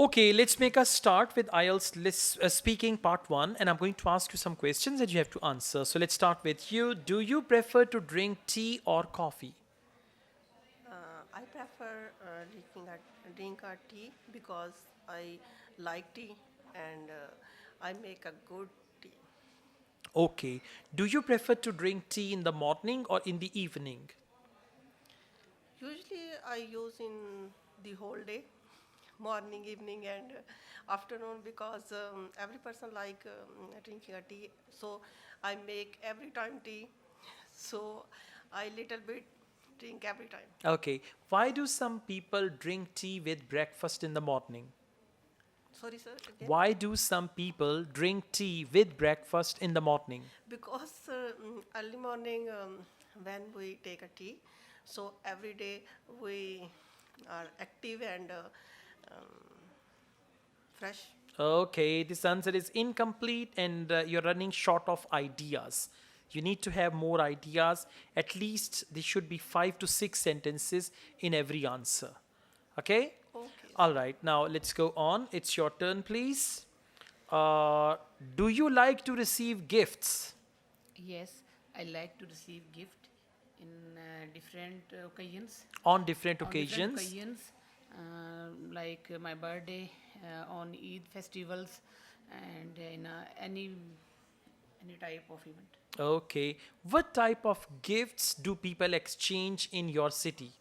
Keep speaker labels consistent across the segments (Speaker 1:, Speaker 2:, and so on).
Speaker 1: Okay, let's make a start with IELTS speaking part 1, and I'm going to ask you some questions that you have to answer. So let's start with you. Do you prefer to drink tea or coffee?
Speaker 2: I prefer drink a tea because I like tea and I make a good tea.
Speaker 1: Okay. Do you prefer to drink tea in the morning or in the evening?
Speaker 2: Usually I use in the whole day, morning, evening, and afternoon because every person like drinking a tea. So I make every time tea. So I little bit drink every time.
Speaker 1: Okay. Why do some people drink tea with breakfast in the morning?
Speaker 2: Sorry, sir, again.
Speaker 1: Why do some people drink tea with breakfast in the morning?
Speaker 2: Because early morning when we take a tea, so every day we are active and fresh.
Speaker 1: Okay, this answer is incomplete and you're running short of ideas. You need to have more ideas. At least there should be 5 to 6 sentences in every answer. Okay?
Speaker 2: Okay,
Speaker 1: All
Speaker 2: sir.
Speaker 1: right, now let's go on. It's your turn, please. Uh, do you like to receive gifts
Speaker 3: Yes, I like to receive gift in different occasions.
Speaker 1: on different
Speaker 3: On different
Speaker 1: occasions?
Speaker 3: occasions, like my birthday, on Eid festivals, and in any type of event.
Speaker 1: Okay. What type of gifts do people exchange in your city?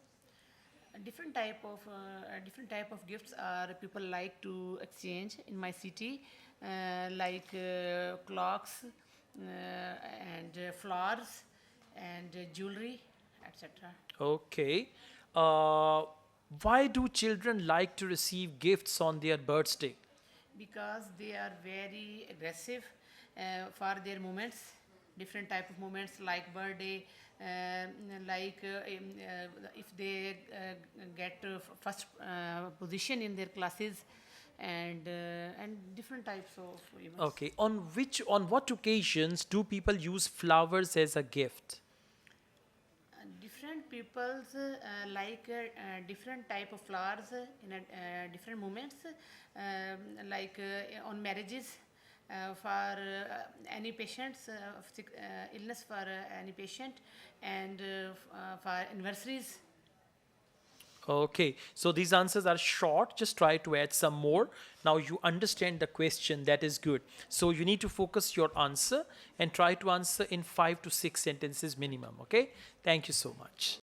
Speaker 3: Different type of gifts are people like to exchange in my city, like clocks and flowers and jewelry, etc.
Speaker 1: Okay. Uh, why do children like to receive gifts on their birthday?
Speaker 3: Because they are very aggressive for their moments, different type of moments like birthday, if they get first position in their classes, and different types of events.
Speaker 1: Okay. On what occasions do people use flowers as a gift?
Speaker 3: Different people's different type of flowers in different moments, like on marriages, for any patients of illness for any patient, and for anniversaries.
Speaker 1: Okay, so these answers are short. Just try to add some more. Now you understand the question. That is good. So you need to focus your answer and try to answer in 5 to 6 sentences minimum. Okay, thank you so much.